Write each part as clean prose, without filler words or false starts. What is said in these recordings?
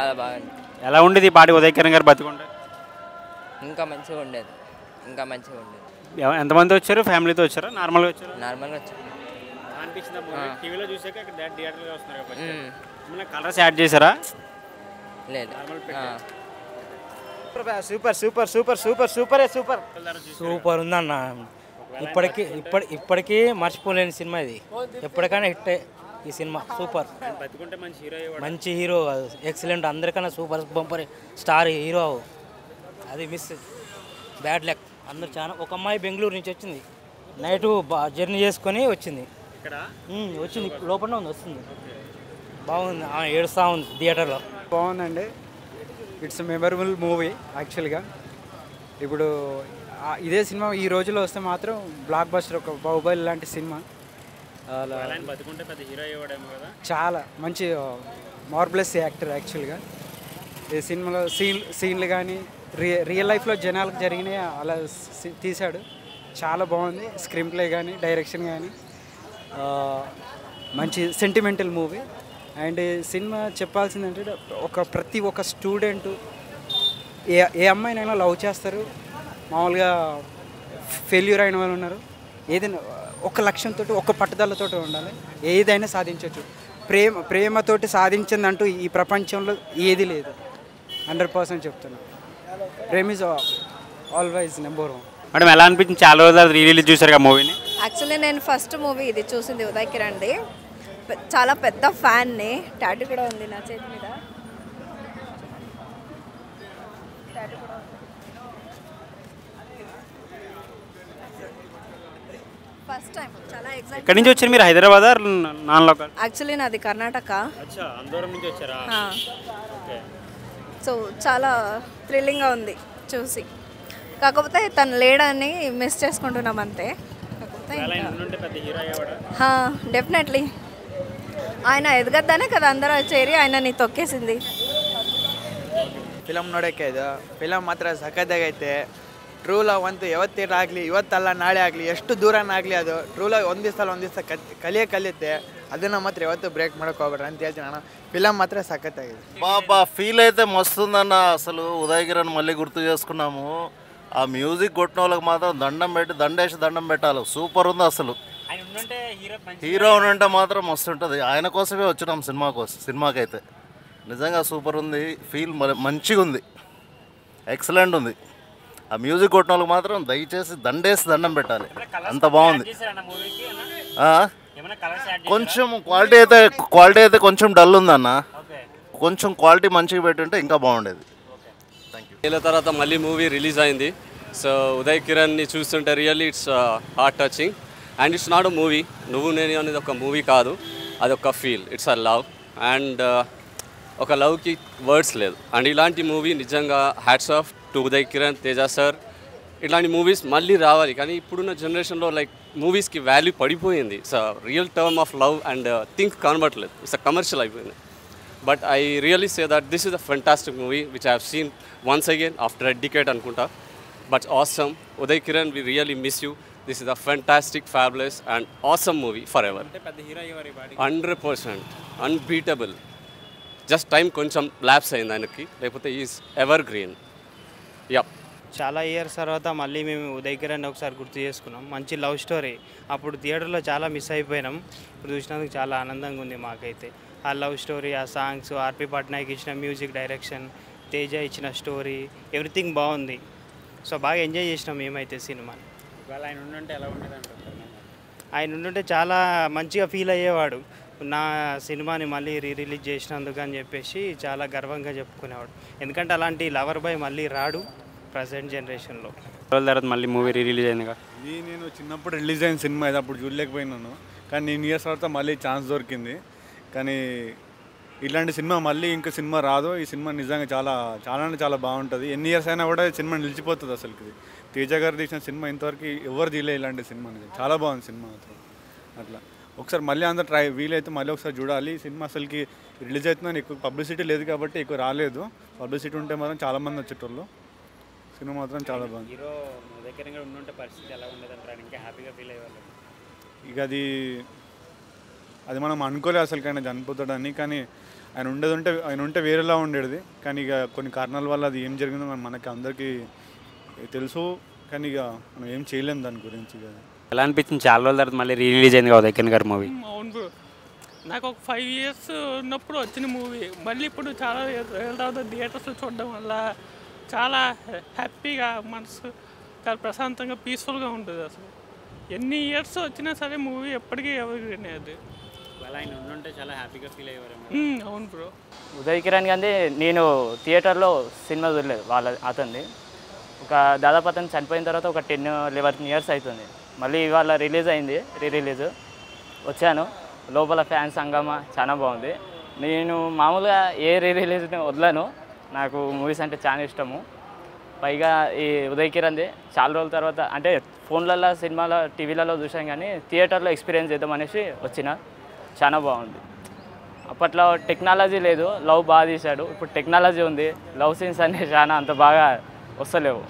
చాలా బాగా ఎలా ఉండేది ఈ పాటి ఉదయ్ కిరణ్ గారు బతికుంటే? ఇంకా మంచిగా ఉండేది, ఇంకా మంచిగా ఉండేది. ఎంతమంది వచ్చారు? ఫ్యామిలీతో వచ్చారా, నార్మల్గా వచ్చారు? నార్మల్గా వచ్చింది. టీవీలో చూసాక ఇక్కడ థియేటర్లో వస్తున్నారు. కలర్స్ యాడ్ చేశారా? లేదు. Super super super super super super super ఉందన్న. ఇప్పటికీ మర్చిపోలేని సినిమా ఇది. ఎప్పటికైనా హిట్ ఈ సినిమా. సూపర్, మంచి హీరో, ఎక్సలెంట్, అందరికన్నా సూపర్ బంపర్ స్టార్ హీరో. అది మిస్, బ్యాడ్ లక్. అందరు చాలా. ఒక అమ్మాయి బెంగళూరు నుంచి వచ్చింది, నైట్ జర్నీ చేసుకొని వచ్చింది. వచ్చింది లోపల ఉంది, వస్తుంది. బాగుంది, ఏడుస్తూ ఉంది థియేటర్లో. బాగుందండి. ఇట్స్ మెమరబుల్ మూవీ యాక్చువల్గా. ఇప్పుడు ఇదే సినిమా ఈ రోజుల్లో వస్తే మాత్రం బ్లాక్ బస్టర్, ఒక బాహుబలి లాంటి సినిమా. చాలా మంచి మార్బులస్ యాక్టర్ యాక్చువల్గా. ఈ సినిమాలో సీన్లు కానీ రియల్ లైఫ్లో జనాలకు జరిగినాయి అలా తీశాడు. చాలా బాగుంది. స్క్రీన్ ప్లే కానీ డైరెక్షన్ కానీ మంచి సెంటిమెంటల్ మూవీ. అండ్ సినిమా చెప్పాల్సిందంటే ప్రతి ఒక్క స్టూడెంటు ఏ అమ్మాయినైనా లవ్ చేస్తారు. మామూలుగా ఫెయిల్యూర్ అయిన వాళ్ళు ఉన్నారు. ఏదైనా ఒక లక్ష్యంతో, ఒక పట్టుదలతో ఉండాలి, ఏదైనా సాధించవచ్చు. ప్రేమతోటి సాధించిందంటూ ఈ ప్రపంచంలో ఏది లేదు. 100% చెప్తున్నాను. Prem is always number 1. Madam ఎలా అనిపించింది? చాలా రోజులు రిలీజ్ చూసారు ఆ మూవీని. యాక్చువల్లీ నేను ఫస్ట్ మూవీ ఇది చూసింది ఉదయ్ కిరణ్ది. చాలా పెద్ద ఫ్యాన్ని. టాటూ కూడా ఉంది నా చేతి మీద. ఫస్ట్ టైం చాలా ఎక్సైట్. ఎక్కడి నుంచి వచ్చారు మీరు? Hyderabad non local? యాక్చువల్లీ నాది కర్ణాటక. అందరం నుంచి వచ్చారా? సో చాలా థ్రిల్లింగ్గా ఉంది చూసి. కాకపోతే తను లేడని మిస్ చేసుకుంటున్నాం అంతే. కాకపోతే డెఫినెట్లీ ఆయన ఎదగద్దనే కదా అందరూ చేరి ఆయనని తొక్కేసింది. ಫಿಲಮ್ ನೋಡೋಕ್ಕೆ ಇದು ಫಿಲಮ್ ಮಾತ್ರ ಸಖತ್ತಾಗೈತೆ. ಟ್ರೂ ಲವ್ ಅಂತೂ ಯಾವತ್ತಿರಾಗಲಿ, ಇವತ್ತಲ್ಲ ನಾಳೆ ಆಗಲಿ, ಎಷ್ಟು ದೂರನಾಗಲಿ, ಅದು ಟ್ರೂ ಲವ್ ಒಂದು ದಿವಸ ಕಲಿಯುತ್ತೆ. ಅದನ್ನು మాత్రం ಯಾವತ್ತೂ బ్రేక్ ಮಾಡೋಕೆ ಹೋಗ್ಬೇಡ್ರಿ ಅಂತ ಹೇಳ್ತೀನಿ అన్న. ఫిలమ్ మాత్రం సఖತ್ತಾಗಿದೆ. బాబా ఫీల్ అయితే మస్తుందన్న. అసలు ఉదయ్ కిరణ్ మళ్ళీ గుర్తు చేసుకున్నాము. ఆ మ్యూజిక్ కొట్టిన వాళ్ళకి మాత్రం దండం పెట్టాలి. సూపర్ ఉంది అసలు. హీరో ఉంటే మాత్రం మస్తు ఉంటుంది. ఆయన కోసమే వచ్చినాం సినిమాకైతే. నిజంగా సూపర్ ఉంది. ఫీల్ మంచిగా ఉంది, ఎక్సలెంట్ ఉంది. ఆ మ్యూజిక్ కొట్టిన వాళ్ళకి మాత్రం దయచేసి దండం పెట్టాలి. అంత బాగుంది. కొంచెం క్వాలిటీ అయితే కొంచెం డల్ ఉందన్న. కొంచెం క్వాలిటీ మంచిగా పెట్టుంటే ఇంకా బాగుండేది. ఏళ్ళ తర్వాత మళ్ళీ మూవీ రిలీజ్ అయింది. సో ఉదయ్ కిరణ్ని చూస్తుంటే really it's heart touching. And it's not a movie. నువ్వు నేను అనేది ఒక మూవీ కాదు, అదొక feel. It's a love. And ఒక లవ్కి వర్డ్స్ లేదు. అండ్ ఇలాంటి మూవీ నిజంగా hats off to Uday Kiran, Teja sir. ఇలాంటి మూవీస్ మళ్ళీ రావాలి. కానీ ఇప్పుడున్న జనరేషన్లో లైక్ మూవీస్కి వాల్యూ పడిపోయింది. It's a real term of love and think కనబడట్లేదు. ఇట్స్ అ కమర్షియల్ అయిపోయింది. But I really say that this is a fantastic movie which I have seen once again after a decade అనుకుంటా. But awesome. Uday Kiran, we really miss you. This is a fantastic, fabulous and awesome movie forever. 100% unbeatable. Just time కొంచెం lapse అయింది ఆయనకి, లేకపోతే is ever green. Yeah, చాలా years తర్వాత మళ్ళీ మేము ఉదయ్ కిరణ్ ఒకసారి గుర్తు చేసుకున్నాం. మంచి లవ్ స్టోరీ. అప్పుడు థియేటర్లో చాలా మిస్ అయిపోయినాం. ఇప్పుడు చూసినందుకు చాలా ఆనందంగా ఉంది మాకైతే. ఆ లవ్ స్టోరీ, ఆ సాంగ్స్, ఆర్పి పట్నాయక్ ఇచ్చిన మ్యూజిక్ డైరెక్షన్, తేజ ఇచ్చిన స్టోరీ, ఎవ్రీథింగ్ బాగుంది. సో బాగా ఎంజాయ్ చేసినాం మేమైతే సినిమాని. ఆయన ఉండుంటే చాలా మంచిగా ఫీల్ అయ్యేవాడు. నా సినిమాని మళ్ళీ రిలీజ్ చేసినందుకు అని చెప్పేసి చాలా గర్వంగా చెప్పుకునేవాడు. ఎందుకంటే అలాంటి లవర్ బాయ్ మళ్ళీ రాడు ప్రజెంట్ జనరేషన్లో. తర్వాత మళ్ళీ మూవీ రిలీజ్ అయిందిగా. ఇది నేను చిన్నప్పుడు రిలీజ్ అయిన సినిమా, ఇది అప్పుడు చూడలేకపోయినాను. కానీ నేను ఇయర్స్ తర్వాత మళ్ళీ ఛాన్స్ దొరికింది. కానీ ఇలాంటి సినిమా మళ్ళీ ఇంకా సినిమా రాదు. ఈ సినిమా నిజంగా చాలా చాలా అంటే చాలా బాగుంటుంది. ఎన్ని ఇయర్స్ అయినా కూడా సినిమా నిలిచిపోతుంది. అసలుకి తేజ గారు తీసిన సినిమా ఇంతవరకు ఎవరు తీయలే ఇలాంటి సినిమా. చాలా బాగుంది సినిమా మాత్రం. అట్లా ఒకసారి మళ్ళీ అందరూ వీలైతే మళ్ళీ ఒకసారి చూడాలి. ఈ సినిమా అసలుకి రిలీజ్ అవుతుందని ఎక్కువ పబ్లిసిటీ లేదు కాబట్టి ఎక్కువ రాలేదు. పబ్లిసిటీ ఉంటే మాత్రం చాలామంది వచ్చేటోళ్ళు. సినిమా మాత్రం చాలా బాగుంది. హీరో దగ్గర ఉండుంటే పరిస్థితి ఎలా ఉండేదంటారు? ఇంకా హ్యాపీగా ఫీల్ అయ్యేవాళ్ళు. ఇక అది మనం అనుకోలేదు అసలు కానీ చనిపోతాడని. కానీ ఆయన ఉంటే వేరేలా ఉండేది. కానీ ఇక కొన్ని కారణాల వల్ల అది ఏం జరిగిందో మనకి అందరికీ తెలుసు. కానీ ఇక మనం ఏం చేయలేము దాని గురించి. ఎలా అనిపించింది చాలా రోజుల తర్వాత మళ్ళీ రిలీజ్ అయింది కదా ఉదయ్ గారి మూవీ? అవును బ్రో, నాకు ఒక 5 years ఉన్నప్పుడు వచ్చిన మూవీ మళ్ళీ ఇప్పుడు చాలా ఏళ్ళ తర్వాత థియేటర్స్లో చూడడం వల్ల చాలా హ్యాపీగా, మనసు చాలా ప్రశాంతంగా, పీస్ఫుల్గా ఉంటుంది. అసలు ఎన్ని ఇయర్స్ వచ్చినా సరే మూవీ ఎప్పటికీ ఎవరికి అది. ఆయన ఉండుంటే చాలా హ్యాపీగా ఫీల్ అయ్యేవారు. అవును బ్రో. ఉదయ్ కిరణ్ గాంధీ నేను థియేటర్లో సినిమా చూడలేదు అతనిది. ఒక దాదాపు అతను చనిపోయిన తర్వాత ఒక 10-11 years అవుతుంది. మళ్ళీ ఇవాళ రిలీజ్ అయింది, రిలీజ్ వచ్చాను. లోపల ఫ్యాన్స్ హంగామా చాలా బాగుంది. నేను మామూలుగా ఏ రిలీజ్ని వదలను, నాకు మూవీస్ అంటే చాలా ఇష్టము. పైగా ఈ ఉదయ్ కిరణ్ది చాలా రోజుల తర్వాత అంటే ఫోన్లలో, సినిమాలో, టీవీలలో చూసాం, కానీ థియేటర్లో ఎక్స్పీరియన్స్ చేద్దాం అనేసి వచ్చిన. చాలా బాగుంది. అప్పట్లో టెక్నాలజీ లేదు, లవ్ బాగా తీశాడు. ఇప్పుడు టెక్నాలజీ ఉంది, లవ్ సీన్స్ అన్నీ చాలా అంత బాగా వస్తలేవు.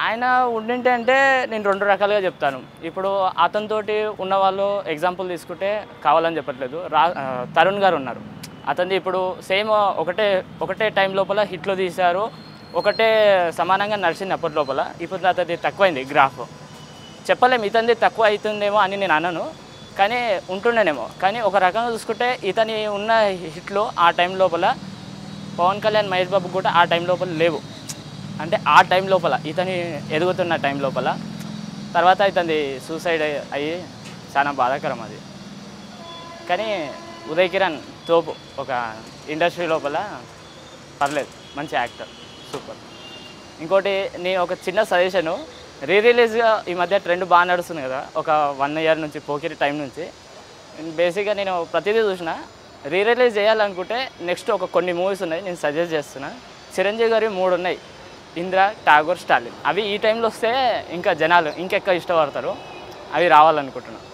ఆయన ఉండింటే అంటే నేను 2 రకాలుగా చెప్తాను. ఇప్పుడు అతనితోటి ఉన్నవాళ్ళు ఎగ్జాంపుల్ తీసుకుంటే కావాలని చెప్పట్లేదు, తరుణ్ గారు ఉన్నారు. అతనిది ఇప్పుడు సేమ్ ఒకటే టైం లోపల హిట్లు తీశారు, ఒకటే సమానంగా నడిచింది అప్పటి లోపల. ఇప్పుడు అతనిది తక్కువైంది గ్రాఫ్. చెప్పలేము ఇతనిది తక్కువ అవుతుందేమో అని నేను అనను, కానీ ఉంటుండేనేమో. కానీ ఒక రకంగా చూసుకుంటే ఇతని ఉన్న హిట్లు ఆ టైం లోపల పవన్ కళ్యాణ్, మహేష్ బాబు కూడా ఆ టైం లోపల లేవు. అంటే ఆ టైం లోపల ఇతని ఎదుగుతున్న టైం లోపల తర్వాత ఇతని సూసైడ్ అయ్యి చాలా బాధాకరం అది. కానీ ఉదయ్ కిరణ్ తోపు, ఒక ఇండస్ట్రీ లోపల పర్లేదు, మంచి యాక్టర్, సూపర్. ఇంకోటి నేను ఒక చిన్న సజెషను, రిలీజ్గా ఈ మధ్య ట్రెండ్ బాగా నడుస్తుంది కదా, ఒక 1 year నుంచి, పోకిరి టైం నుంచి. బేసిక్గా నేను ప్రతిదీ చూసిన. రిలీజ్ చేయాలనుకుంటే నెక్స్ట్ కొన్ని మూవీస్ ఉన్నాయి, నేను సజెస్ట్ చేస్తున్నా. చిరంజీవి గారి 3 ఉన్నాయి, ఇంద్ర, ఠాగూర్, స్టాలిన్. అవి ఈ టైంలో వస్తే ఇంకా జనాలు ఇంకెక్కువ ఇష్టపడతారు. అవి రావాలనుకుంటున్నాను.